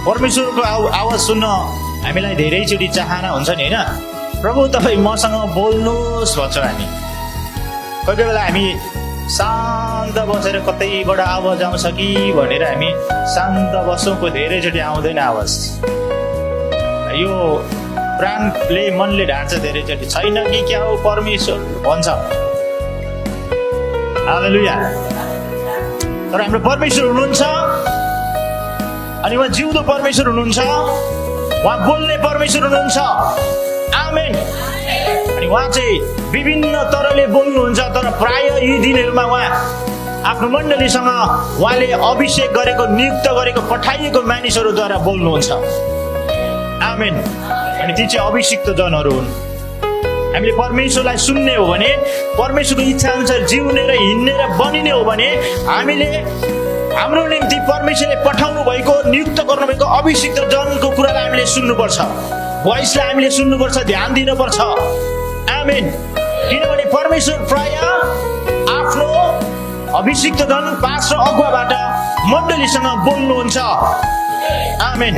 परमेश्वरको आवाज सुन्न हामीलाई धेरैचोटि चाहना हुन्छ नि होइन। प्रभु तपाईँ मसँग बोल्नुहोस् भन्छौँ हामी। कोही कोही बेला हामी शान्त बसेर कतैबाट आवाज आउँछ कि भनेर हामी शान्त बस्छौँ, कोही धेरैचोटि आउँदैन आवाज। यो प्राणले मनले ढाँट्छ धेरैचोटि, छैन कि क्या हो परमेश्वर भन्छ। हालेलुया। तर हाम्रो परमेश्वर हुनुहुन्छ, अनि उहाँ जिउँदो परमेश्वर हुनुहुन्छ, उहाँ बोल्ने परमेश्वर हुनुहुन्छ। आमेन। अनि उहाँ चाहिँ विभिन्न तरहले बोल्नुहुन्छ, तर प्राय यी दिनहरूमा उहाँ आफ्नो मण्डलीसँग उहाँले अभिषेक गरेको, नियुक्त गरेको, पठाइएको मानिसहरूद्वारा बोल्नुहुन्छ। आमेन। अनि ती चाहिँ अभिषिक्त जनहरू हुन्। हामीले परमेश्वरलाई सुन्ने हो भने, परमेश्वरको इच्छा अनुसार जिउने र हिँड्ने र बनिने हो भने हामीले हाम्रो निम्ति परमेश्वरले पठाउनु भएको, नियुक्त गर्नुभएको अभिषिक्त जनको कुरालाई हामीले सुन्नुपर्छ। भोइसलाई हामीले सुन्नुपर्छ, ध्यान दिनुपर्छ। आमेन। किनभने परमेश्वर प्राय आफ्नो अभिषिक्त जन, पास र अगुवाबाट मण्डलीसँग बोल्नुहुन्छ। आमेन।